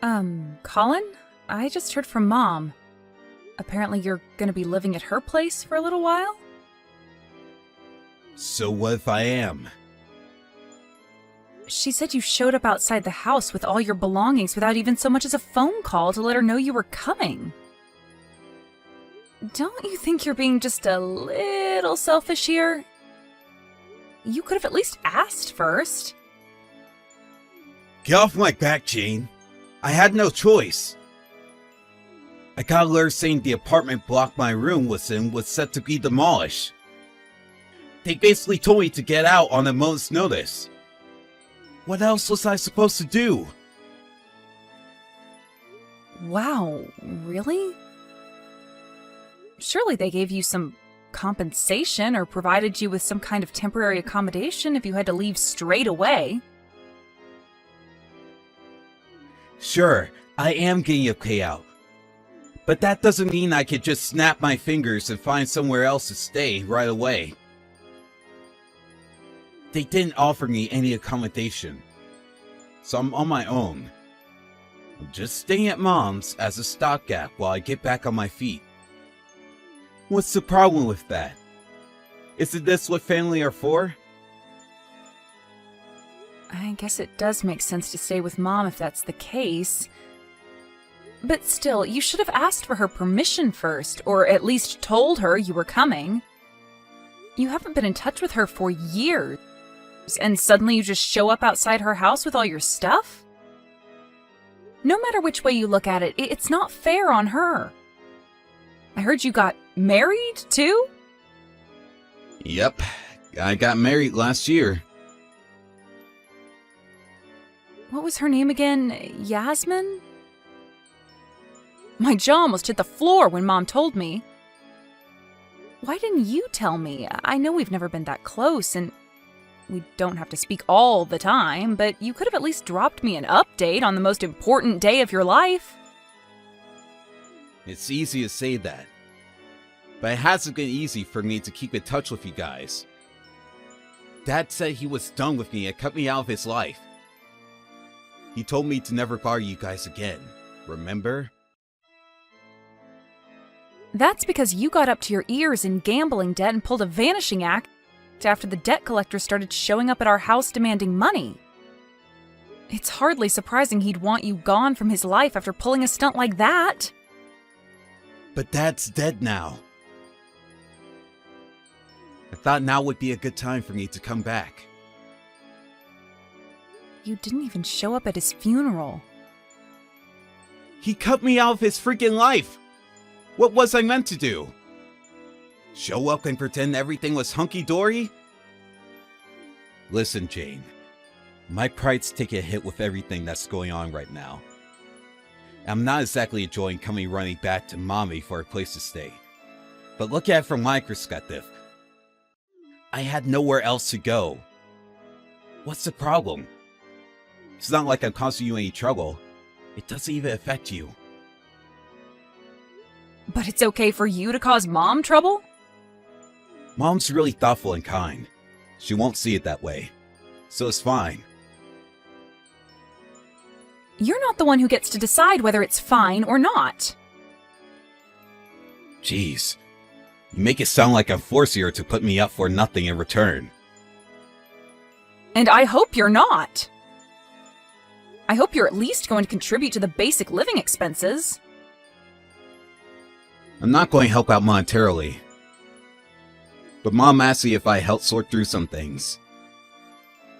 Colin? I just heard from Mom. Apparently you're gonna be living at her place for a little while? So what if I am? She said you showed up outside the house with all your belongings without even so much as a phone call to let her know you were coming. Don't you think you're being just a little selfish here? You could have at least asked first. Get off my back, Jane. I had no choice. I got a letter saying the apartment block my room was in was set to be demolished. They basically told me to get out on a moment's notice. What else was I supposed to do? Wow, really? Surely they gave you some compensation or provided you with some kind of temporary accommodation if you had to leave straight away. Sure, I am getting a payout. But that doesn't mean I could just snap my fingers and find somewhere else to stay right away. They didn't offer me any accommodation, so I'm on my own. I'm just staying at Mom's as a stopgap while I get back on my feet. What's the problem with that? Isn't this what family are for? I guess it does make sense to stay with Mom if that's the case. But still, you should have asked for her permission first, or at least told her you were coming. You haven't been in touch with her for years, and suddenly you just show up outside her house with all your stuff? No matter which way you look at it, it's not fair on her. I heard you got married, too? Yep, I got married last year. What was her name again? Yasmin? My jaw almost hit the floor when Mom told me. Why didn't you tell me? I know we've never been that close, and we don't have to speak all the time, but you could have at least dropped me an update on the most important day of your life. It's easy to say that, but it hasn't been easy for me to keep in touch with you guys. Dad said he was done with me and cut me out of his life. He told me to never bother you guys again, remember? That's because you got up to your ears in gambling debt and pulled a vanishing act after the debt collector started showing up at our house demanding money. It's hardly surprising he'd want you gone from his life after pulling a stunt like that. But Dad's dead now. I thought now would be a good time for me to come back. You didn't even show up at his funeral. He cut me out of his freaking life! What was I meant to do? Show up and pretend everything was hunky-dory? Listen, Jane. My pride's taking a hit with everything that's going on right now. I'm not exactly enjoying coming running back to Mommy for a place to stay. But look at it from my perspective. I had nowhere else to go. What's the problem? It's not like I'm causing you any trouble. It doesn't even affect you. But it's okay for you to cause Mom trouble? Mom's really thoughtful and kind. She won't see it that way. So it's fine. You're not the one who gets to decide whether it's fine or not. Jeez. You make it sound like I'm forcing her to put me up for nothing in return. And I hope you're not. I hope you're at least going to contribute to the basic living expenses. I'm not going to help out monetarily. But Mom asked me if I helped sort through some things.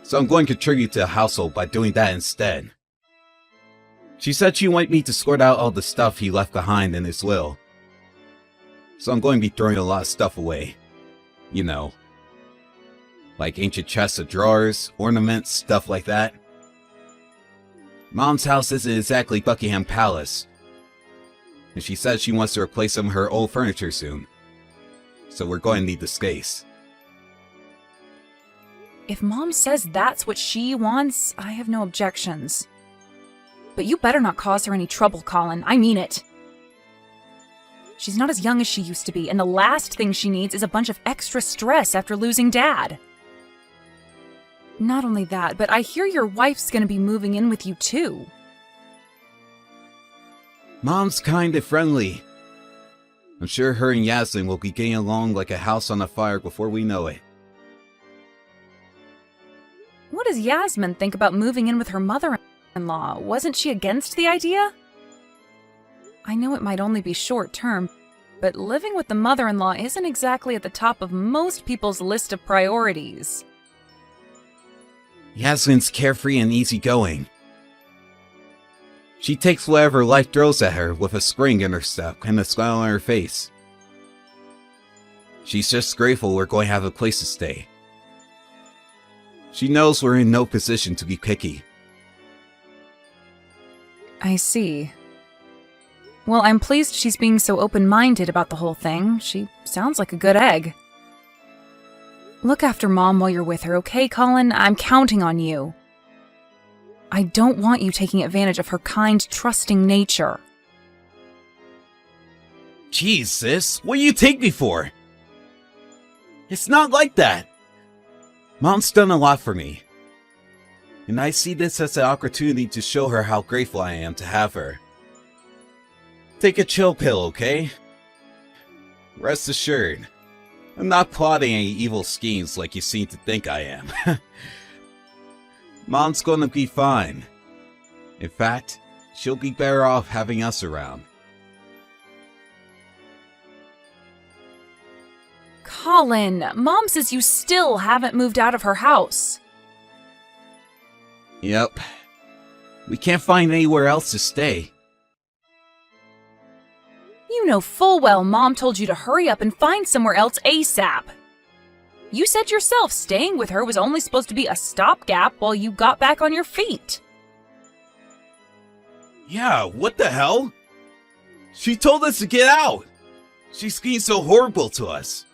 So I'm going to contribute to the household by doing that instead. She said she wanted me to sort out all the stuff he left behind in his will. So I'm going to be throwing a lot of stuff away. You know. Like ancient chests of drawers, ornaments, stuff like that. Mom's house isn't exactly Buckingham Palace. And she says she wants to replace some of her old furniture soon. So we're going to need the space. If Mom says that's what she wants, I have no objections. But you better not cause her any trouble, Colin. I mean it. She's not as young as she used to be, and the last thing she needs is a bunch of extra stress after losing Dad. Not only that, but I hear your wife's gonna be moving in with you too. Mom's kind and friendly. I'm sure her and Yaslin will be getting along like a house on a fire before we know it. What does Yasmin think about moving in with her mother-in-law? Wasn't she against the idea? I know it might only be short-term, but living with the mother-in-law isn't exactly at the top of most people's list of priorities. Yaslin's carefree and easygoing. She takes whatever life throws at her with a spring in her step and a smile on her face. She's just grateful we're going to have a place to stay. She knows we're in no position to be picky. I see. Well, I'm pleased she's being so open-minded about the whole thing. She sounds like a good egg. Look after Mom while you're with her, okay, Colin? I'm counting on you. I don't want you taking advantage of her kind, trusting nature. Jeez, sis, what do you take me for? It's not like that. Mom's done a lot for me. And I see this as an opportunity to show her how grateful I am to have her. Take a chill pill, okay? Rest assured, I'm not plotting any evil schemes like you seem to think I am. Mom's gonna be fine. In fact, she'll be better off having us around. Colin, Mom says you still haven't moved out of her house. Yep. We can't find anywhere else to stay. You know full well Mom told you to hurry up and find somewhere else ASAP. You said yourself staying with her was only supposed to be a stopgap while you got back on your feet. Yeah, what the hell? She told us to get out. She's being so horrible to us.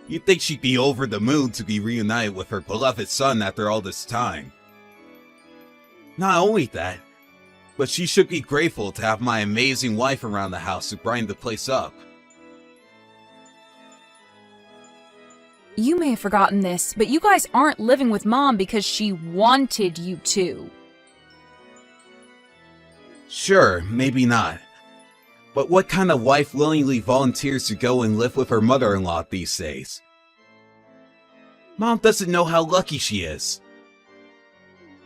You'd think she'd be over the moon to be reunited with her beloved son after all this time. Not only that, but she should be grateful to have my amazing wife around the house to brighten the place up. You may have forgotten this, but you guys aren't living with Mom because she wanted you to. Sure, maybe not. But what kind of wife willingly volunteers to go and live with her mother-in-law these days? Mom doesn't know how lucky she is.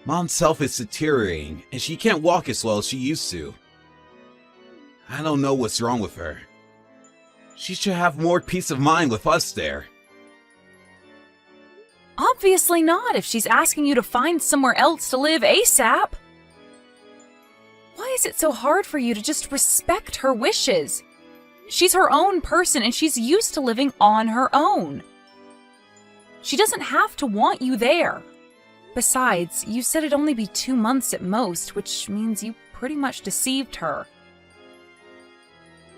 Mom's health is deteriorating, and she can't walk as well as she used to. I don't know what's wrong with her. She should have more peace of mind with us there. Obviously not if she's asking you to find somewhere else to live ASAP. Why is it so hard for you to just respect her wishes? She's her own person and she's used to living on her own. She doesn't have to want you there. Besides, you said it'd only be 2 months at most, which means you pretty much deceived her.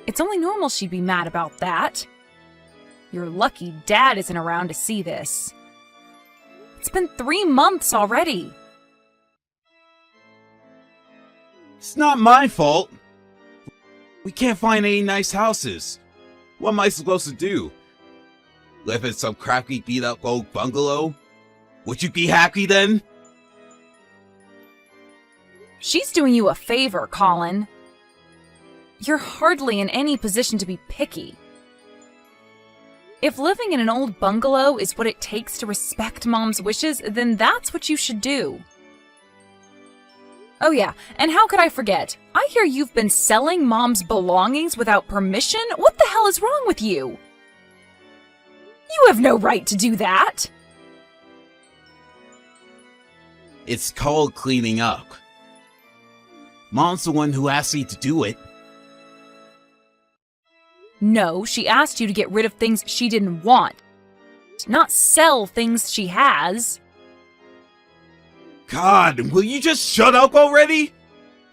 It's only normal she'd be mad about that. You're lucky Dad isn't around to see this. It's been 3 months already. It's not my fault. We can't find any nice houses. What am I supposed to do? Live in some crappy beat-up old bungalow? Would you be happy then? She's doing you a favor, Colin. You're hardly in any position to be picky. If living in an old bungalow is what it takes to respect Mom's wishes, then that's what you should do. Oh yeah, and how could I forget? I hear you've been selling Mom's belongings without permission? What the hell is wrong with you? You have no right to do that! It's called cleaning up. Mom's the one who asked me to do it. No, she asked you to get rid of things she didn't want, not sell things she has. God, will you just shut up already?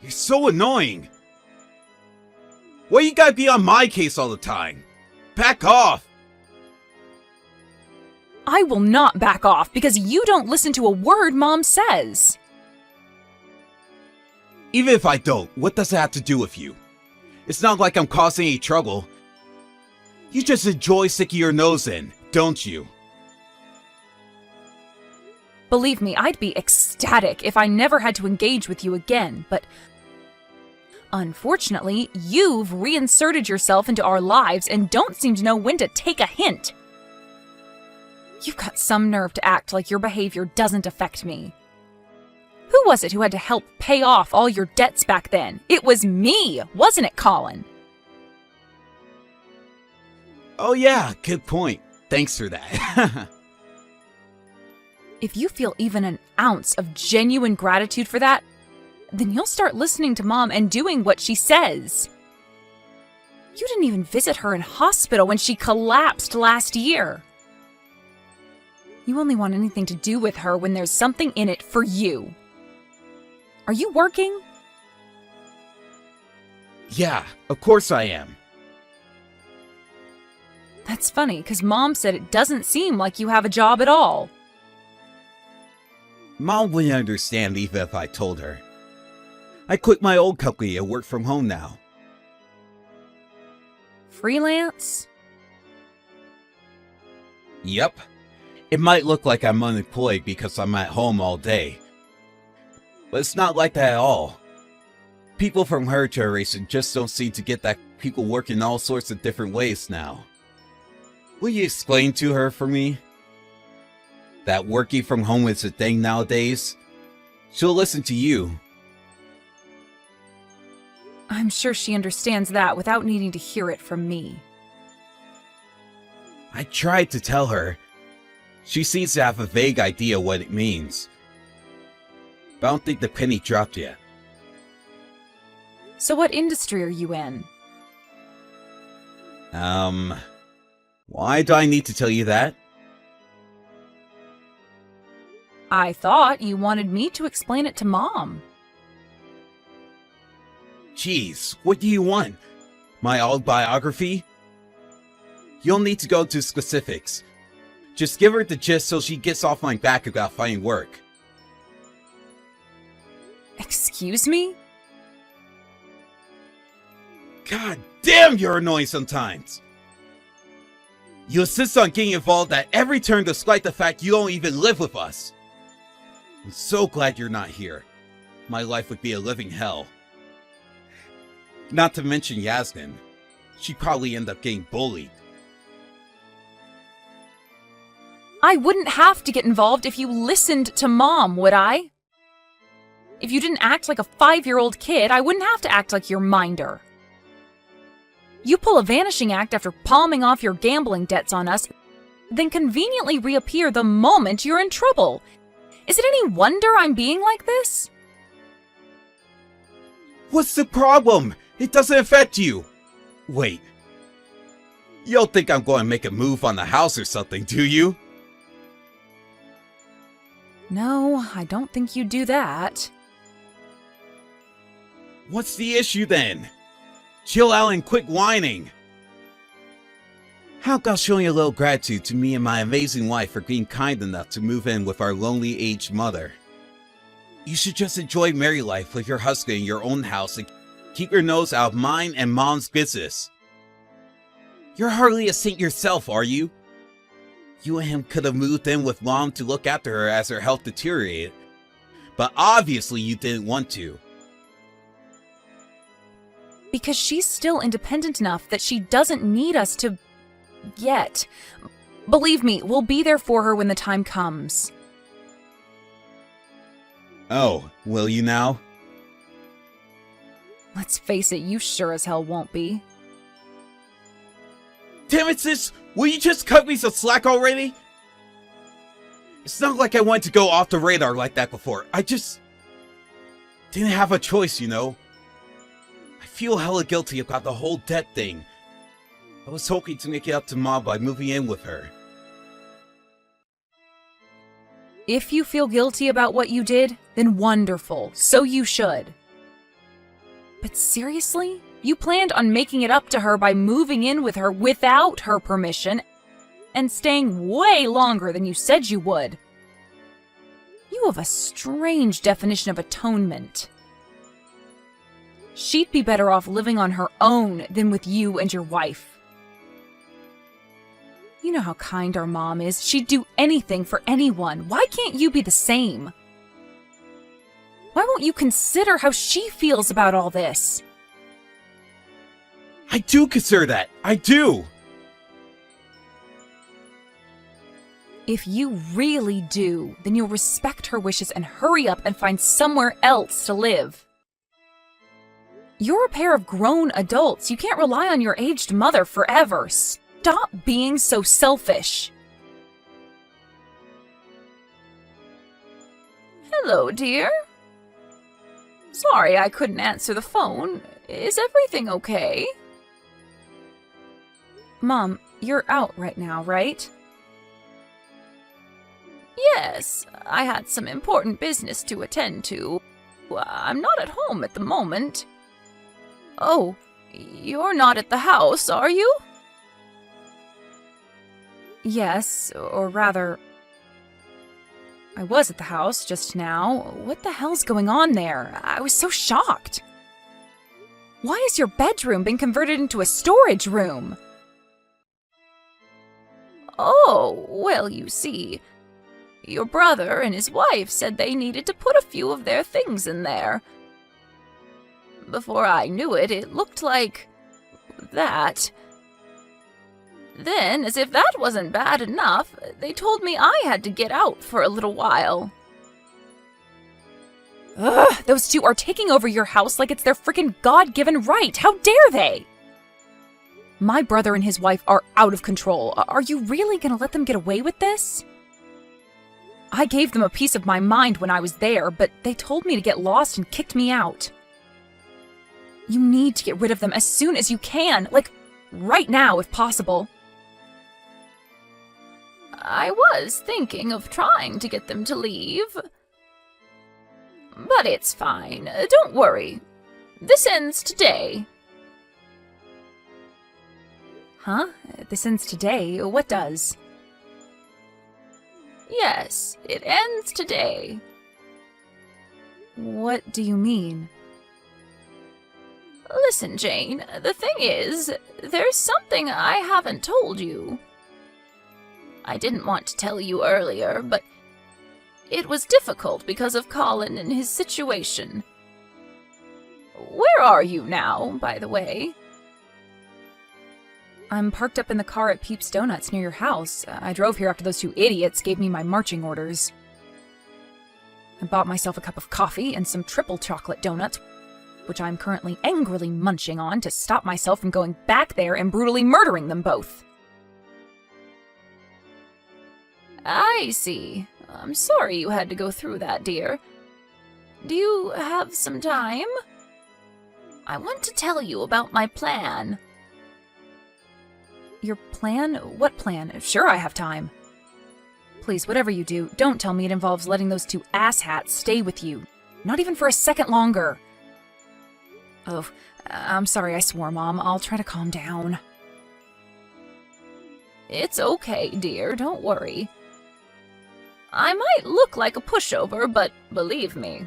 You're so annoying. Why you gotta be on my case all the time? Back off! I will not back off because you don't listen to a word Mom says. Even if I don't, what does that have to do with you? It's not like I'm causing any trouble. You just enjoy sticking your nose in, don't you? Believe me, I'd be ecstatic if I never had to engage with you again, but Unfortunately, you've reinserted yourself into our lives and don't seem to know when to take a hint. You've got some nerve to act like your behavior doesn't affect me. Who was it who had to help pay off all your debts back then? It was me, wasn't it, Colin? Oh yeah, good point. Thanks for that. If you feel even an ounce of genuine gratitude for that, then you'll start listening to Mom and doing what she says. You didn't even visit her in hospital when she collapsed last year. You only want anything to do with her when there's something in it for you. Are you working? Yeah, of course I am. That's funny, because Mom said it doesn't seem like you have a job at all. Mom wouldn't understand even if I told her. I quit my old company and work from home now. Freelance? Yep. It might look like I'm unemployed because I'm at home all day. But it's not like that at all. People from her generation just don't seem to get that people work in all sorts of different ways now. Will you explain to her for me? That working from home is a thing nowadays? She'll listen to you. I'm sure she understands that without needing to hear it from me. I tried to tell her. She seems to have a vague idea what it means. But I don't think the penny dropped yet. So what industry are you in? Why do I need to tell you that? I thought you wanted me to explain it to Mom. Jeez, what do you want? My autobiography? You'll need to go into specifics. Just give her the gist so she gets off my back about finding work. Excuse me? God damn, you're annoying sometimes! You insist on getting involved at every turn despite the fact you don't even live with us. I'm so glad you're not here. My life would be a living hell. Not to mention Yasmin. She'd probably end up getting bullied. I wouldn't have to get involved if you listened to Mom, would I? If you didn't act like a 5-year-old kid, I wouldn't have to act like your minder. You pull a vanishing act after palming off your gambling debts on us, then conveniently reappear the moment you're in trouble. Is it any wonder I'm being like this? What's the problem? It doesn't affect you. Wait. You don't think I'm going to make a move on the house or something, do you? No, I don't think you'd do that. What's the issue then? Chill out and quit whining. How about showing a little gratitude to me and my amazing wife for being kind enough to move in with our lonely aged mother? You should just enjoy married life with your husband in your own house and keep your nose out of mine and Mom's business. You're hardly a saint yourself, are you? You and him could have moved in with Mom to look after her as her health deteriorated, but obviously you didn't want to. Because she's still independent enough that she doesn't need us to... yet. Believe me, we'll be there for her when the time comes. Oh, will you now? Let's face it, you sure as hell won't be. Damn it, sis! Will you just cut me some slack already? It's not like I wanted to go off the radar like that before. I just... didn't have a choice, you know? I feel hella guilty about the whole debt thing. I was hoping to make it up to Mom by moving in with her. If you feel guilty about what you did, then wonderful. So you should. But seriously? You planned on making it up to her by moving in with her without her permission and staying way longer than you said you would. You have a strange definition of atonement. She'd be better off living on her own than with you and your wife. You know how kind our mom is. She'd do anything for anyone. Why can't you be the same? Why won't you consider how she feels about all this? I do consider that. I do. If you really do, then you'll respect her wishes and hurry up and find somewhere else to live. You're a pair of grown adults. You can't rely on your aged mother forever. Stop being so selfish. Hello, dear. Sorry I couldn't answer the phone. Is everything okay? Mom, you're out right now, right? Yes, I had some important business to attend to. I'm not at home at the moment. Oh, you're not at the house, are you? Yes, or rather, I was at the house just now. What the hell's going on there? I was so shocked. Why has your bedroom been converted into a storage room? Oh, well, you see, your brother and his wife said they needed to put a few of their things in there. Before I knew it, it looked like that. Then, as if that wasn't bad enough, they told me I had to get out for a little while. Ugh, those two are taking over your house like it's their freaking God-given right. How dare they? My brother and his wife are out of control. Are you really gonna let them get away with this? I gave them a piece of my mind when I was there, but they told me to get lost and kicked me out. You need to get rid of them as soon as you can, like right now if possible. I was thinking of trying to get them to leave. But it's fine, don't worry. This ends today. Huh? This ends today? What does? Yes, it ends today. What do you mean? Listen, Jane, the thing is, there's something I haven't told you. I didn't want to tell you earlier, but it was difficult because of Colin and his situation. Where are you now, by the way? I'm parked up in the car at Peeps Donuts near your house. I drove here after those two idiots gave me my marching orders. I bought myself a cup of coffee and some triple chocolate donuts, which I'm currently angrily munching on to stop myself from going back there and brutally murdering them both. I see. I'm sorry you had to go through that, dear. Do you have some time? I want to tell you about my plan. Your plan? What plan? Sure, I have time. Please, whatever you do, don't tell me it involves letting those two asshats stay with you. Not even for a second longer. Oh, I'm sorry I swore, Mom. I'll try to calm down. It's okay, dear. Don't worry. I might look like a pushover, but believe me,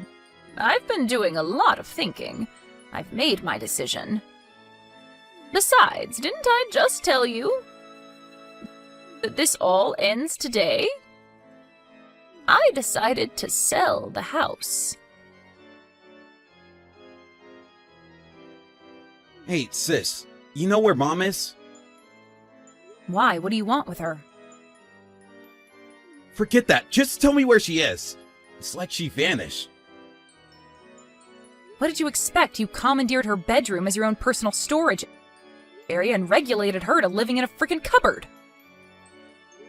I've been doing a lot of thinking. I've made my decision. Besides, didn't I just tell you that this all ends today? I decided to sell the house. Hey, sis, you know where Mom is? Why? What do you want with her? Forget that. Just tell me where she is. It's like she vanished. What did you expect? You commandeered her bedroom as your own personal storage area and regulated her to living in a freaking cupboard.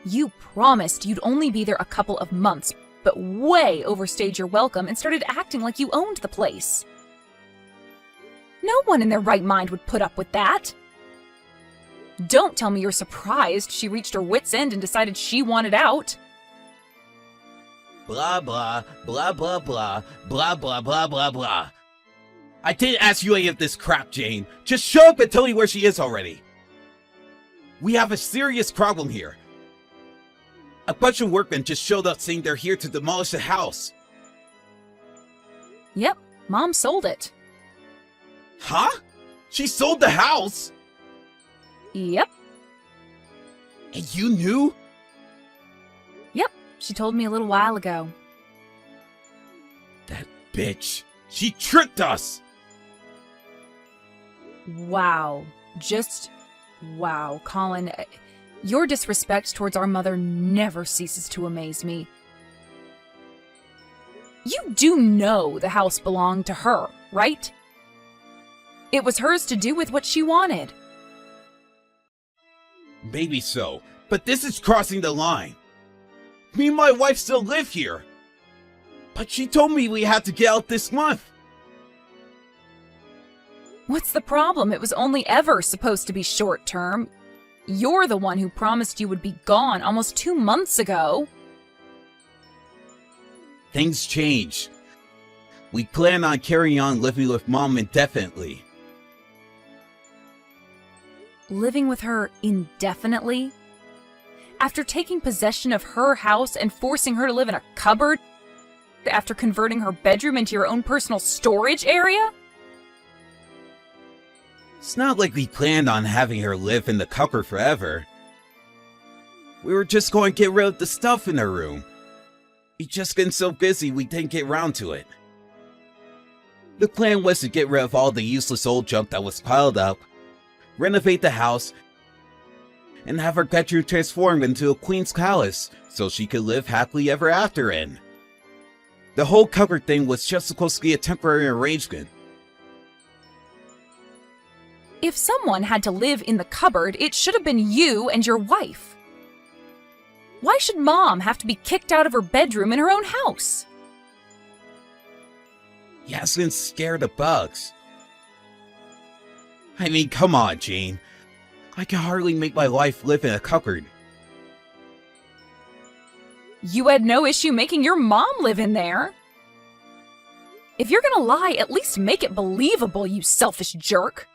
You promised you'd only be there a couple of months, but way overstayed your welcome and started acting like you owned the place. No one in their right mind would put up with that. Don't tell me you're surprised she reached her wit's end and decided she wanted out. Blah, blah, blah, blah, blah, blah, blah, blah, blah, blah. I didn't ask you any of this crap, Jane. Just show up and tell me where she is already. We have a serious problem here. A bunch of workmen just showed up saying they're here to demolish the house. Yep, Mom sold it. Huh? She sold the house? Yep. And you knew? Yep, she told me a little while ago. That bitch. She tricked us! Wow. Wow, Colin. Your disrespect towards our mother never ceases to amaze me. You do know the house belonged to her, right? It was hers to do with what she wanted. Maybe so, but this is crossing the line. Me and my wife still live here. But she told me we had to get out this month. What's the problem? It was only ever supposed to be short term. You're the one who promised you would be gone almost 2 months ago. Things change. We plan on carrying on living with Mom indefinitely. Living with her indefinitely? After taking possession of her house and forcing her to live in a cupboard? After converting her bedroom into your own personal storage area? It's not like we planned on having her live in the cupboard forever. We were just going to get rid of the stuff in her room. We'd just been so busy we didn't get around to it. The plan was to get rid of all the useless old junk that was piled up, renovate the house, and have her bedroom transformed into a queen's palace so she could live happily ever after in. The whole cupboard thing was just supposed to be a temporary arrangement. If someone had to live in the cupboard, it should have been you and your wife. Why should Mom have to be kicked out of her bedroom in her own house? Yasmin's scared of bugs. I mean, come on, Jane. I can hardly make my wife live in a cupboard. You had no issue making your mom live in there. If you're gonna lie, at least make it believable, you selfish jerk.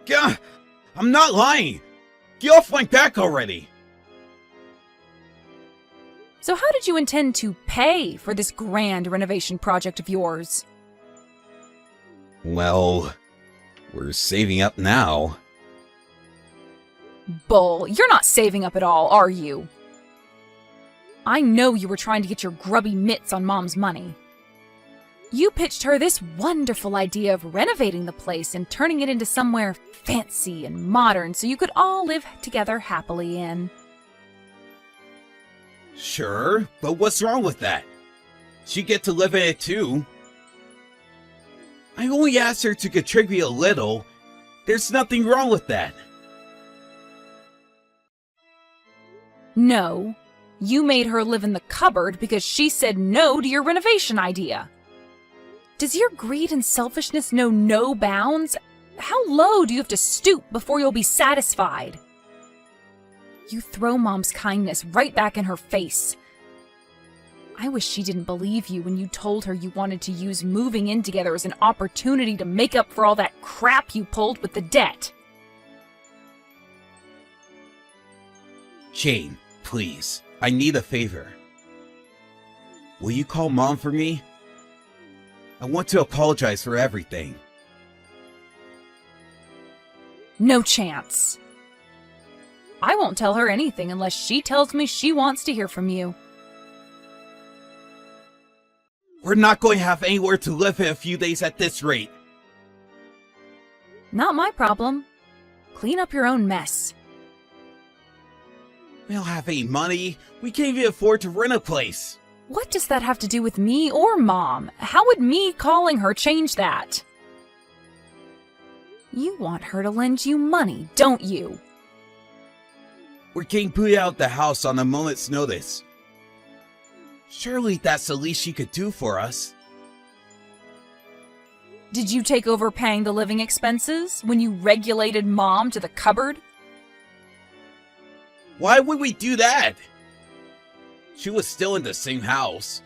Gah! I'm not lying! Get off my back already! So how did you intend to pay for this grand renovation project of yours? Well, we're saving up now. Bull, you're not saving up at all, are you? I know you were trying to get your grubby mitts on Mom's money. You pitched her this wonderful idea of renovating the place and turning it into somewhere fancy and modern so you could all live together happily in. Sure, but what's wrong with that? She'd get to live in it too. I only asked her to contribute a little. There's nothing wrong with that. No, you made her live in the cupboard because she said no to your renovation idea. Does your greed and selfishness know no bounds? How low do you have to stoop before you'll be satisfied? You throw Mom's kindness right back in her face. I wish she didn't believe you when you told her you wanted to use moving in together as an opportunity to make up for all that crap you pulled with the debt. Jane, please, I need a favor. Will you call Mom for me? I want to apologize for everything. No chance. I won't tell her anything unless she tells me she wants to hear from you. We're not going to have anywhere to live in a few days at this rate. Not my problem. Clean up your own mess. We don't have any money. We can't even afford to rent a place. What does that have to do with me or Mom? How would me calling her change that? You want her to lend you money, don't you? We're getting booted out of the house on a moment's notice. Surely that's the least she could do for us. Did you take over paying the living expenses when you regulated Mom to the cupboard? Why would we do that? She was still in the same house.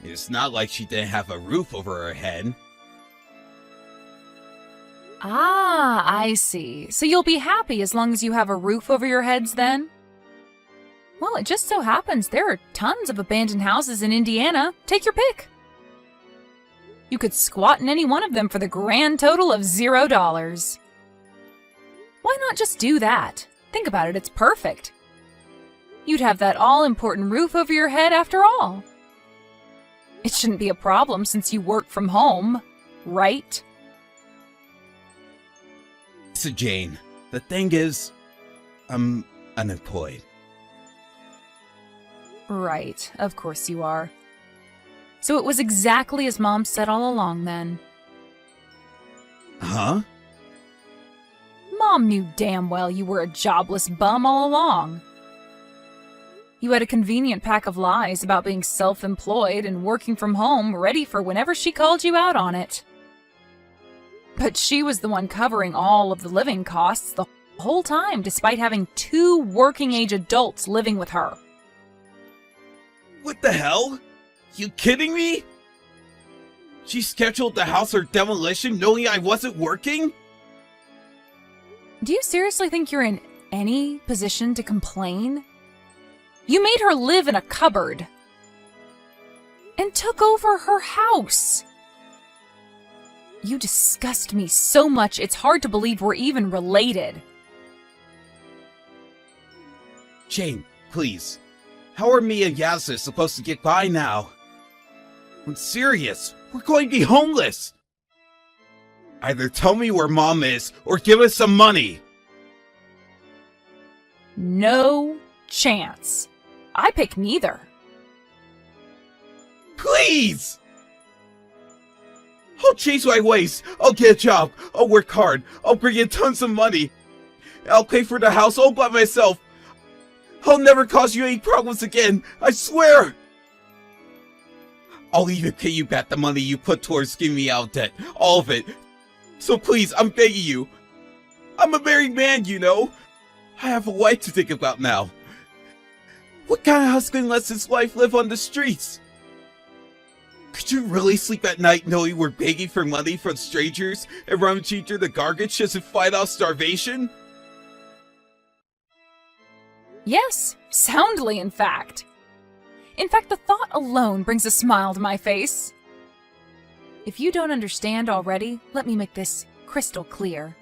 It's not like she didn't have a roof over her head. Ah, I see. So you'll be happy as long as you have a roof over your heads then? Well, it just so happens there are tons of abandoned houses in Indiana. Take your pick. You could squat in any one of them for the grand total of $0. Why not just do that? Think about it, it's perfect. You'd have that all-important roof over your head after all. It shouldn't be a problem since you work from home, right? Listen, Jane, the thing is, I'm unemployed. Right, of course you are. So it was exactly as Mom said all along then. Huh? Mom knew damn well you were a jobless bum all along. You had a convenient pack of lies about being self-employed and working from home, ready for whenever she called you out on it. But she was the one covering all of the living costs the whole time, despite having 2 working-age adults living with her. What the hell? You kidding me? She scheduled the house for demolition knowing I wasn't working? Do you seriously think you're in any position to complain? You made her live in a cupboard and took over her house. You disgust me so much it's hard to believe we're even related. Jane, please. How are me and Yasna supposed to get by now? I'm serious. We're going to be homeless. Either tell me where Mom is or give us some money. No chance. I pick neither. Please! I'll change my ways. I'll get a job. I'll work hard. I'll bring in tons of money. I'll pay for the house all by myself. I'll never cause you any problems again. I swear. I'll even pay you back the money you put towards getting me out of debt. All of it. So please, I'm begging you. I'm a married man, you know. I have a wife to think about now. What kind of husband lets his wife live on the streets? Could you really sleep at night knowing we're begging for money from strangers and rummaging through the garbage just to fight off starvation? Yes, soundly in fact. In fact, the thought alone brings a smile to my face. If you don't understand already, let me make this crystal clear.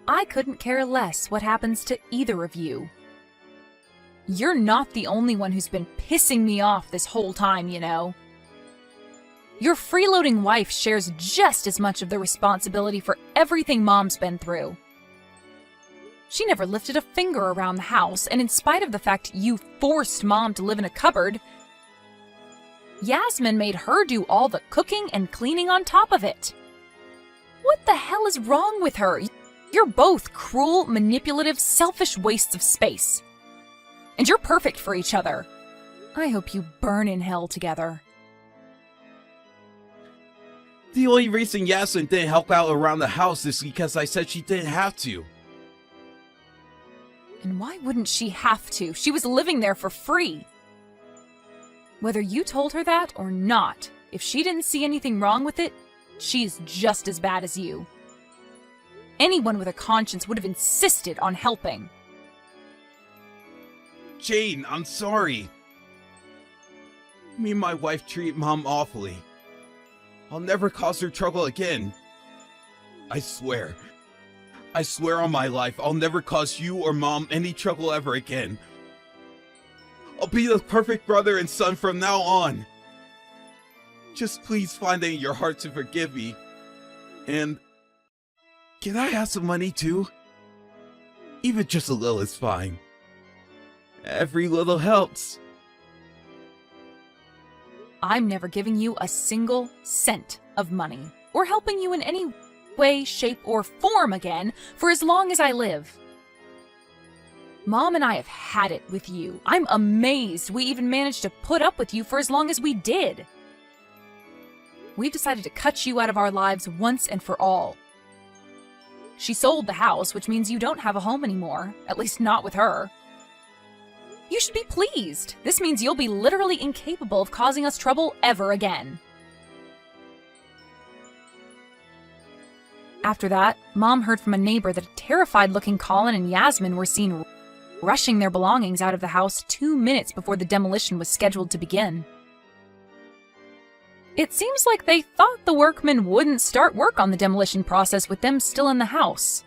I couldn't care less what happens to either of you. You're not the only one who's been pissing me off this whole time, you know. Your freeloading wife shares just as much of the responsibility for everything Mom's been through. She never lifted a finger around the house, and in spite of the fact you forced Mom to live in a cupboard, Yasmin made her do all the cooking and cleaning on top of it. What the hell is wrong with her? You're both cruel, manipulative, selfish wastes of space. And you're perfect for each other. I hope you burn in hell together. The only reason Yasmin didn't help out around the house is because I said she didn't have to. And why wouldn't she have to? She was living there for free. Whether you told her that or not, if she didn't see anything wrong with it, she's just as bad as you. Anyone with a conscience would have insisted on helping. Jane, I'm sorry. Me and my wife treat Mom awfully. I'll never cause her trouble again. I swear. I swear on my life, I'll never cause you or Mom any trouble ever again. I'll be the perfect brother and son from now on. Just please find it in your heart to forgive me. And can I have some money too? Even just a little is fine. Every little helps. I'm never giving you a single cent of money, or helping you in any way, shape, or form again for as long as I live. Mom and I have had it with you. I'm amazed we even managed to put up with you for as long as we did. We've decided to cut you out of our lives once and for all. She sold the house, which means you don't have a home anymore, at least not with her. You should be pleased. This means you'll be literally incapable of causing us trouble ever again. After that, Mom heard from a neighbor that a terrified-looking Colin and Yasmin were seen rushing their belongings out of the house 2 minutes before the demolition was scheduled to begin. It seems like they thought the workmen wouldn't start work on the demolition process with them still in the house.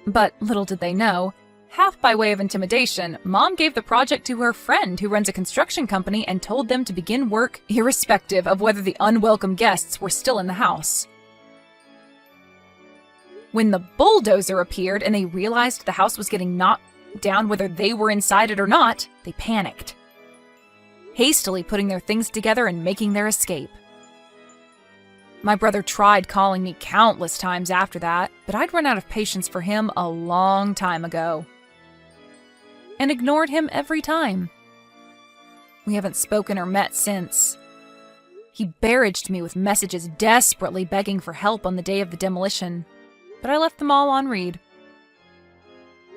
But little did they know, half by way of intimidation, Mom gave the project to her friend who runs a construction company and told them to begin work irrespective of whether the unwelcome guests were still in the house. When the bulldozer appeared and they realized the house was getting knocked down whether they were inside it or not, they panicked, hastily putting their things together and making their escape. My brother tried calling me countless times after that, but I'd run out of patience for him a long time ago, and ignored him every time. We haven't spoken or met since. He barraged me with messages desperately begging for help on the day of the demolition, but I left them all on read.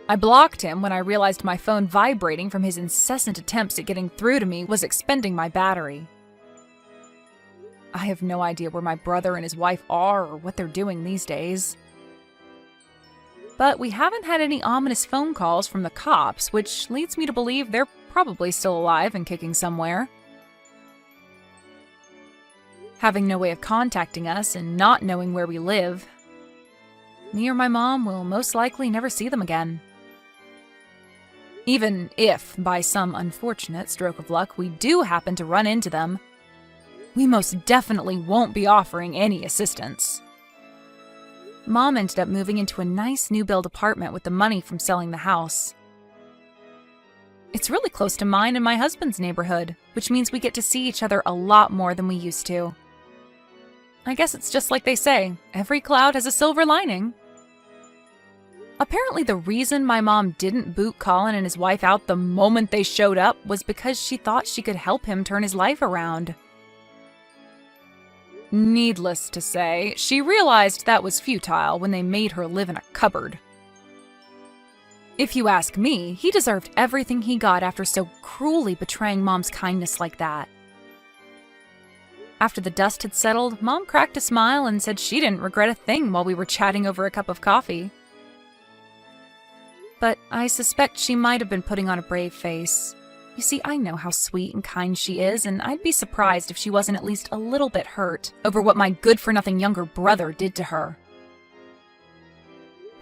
I blocked him when I realized my phone vibrating from his incessant attempts at getting through to me was expending my battery. I have no idea where my brother and his wife are or what they're doing these days. But we haven't had any ominous phone calls from the cops, which leads me to believe they're probably still alive and kicking somewhere. Having no way of contacting us and not knowing where we live, me or my mom will most likely never see them again. Even if, by some unfortunate stroke of luck, we do happen to run into them, we most definitely won't be offering any assistance. Mom ended up moving into a nice new-build apartment with the money from selling the house. It's really close to mine and my husband's neighborhood, which means we get to see each other a lot more than we used to. I guess it's just like they say, every cloud has a silver lining. Apparently the reason my mom didn't boot Colin and his wife out the moment they showed up was because she thought she could help him turn his life around. Needless to say, she realized that was futile when they made her live in a cupboard. If you ask me, he deserved everything he got after so cruelly betraying Mom's kindness like that. After the dust had settled, Mom cracked a smile and said she didn't regret a thing while we were chatting over a cup of coffee. But I suspect she might have been putting on a brave face. You see, I know how sweet and kind she is, and I'd be surprised if she wasn't at least a little bit hurt over what my good-for-nothing younger brother did to her.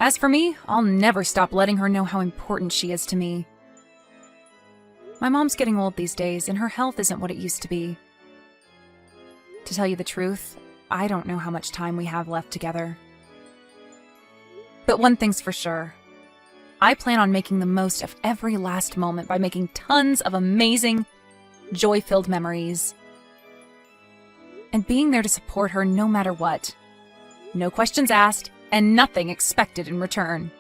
As for me, I'll never stop letting her know how important she is to me. My mom's getting old these days, and her health isn't what it used to be. To tell you the truth, I don't know how much time we have left together. But one thing's for sure. I plan on making the most of every last moment by making tons of amazing, joy-filled memories. And being there to support her no matter what. No questions asked, and nothing expected in return.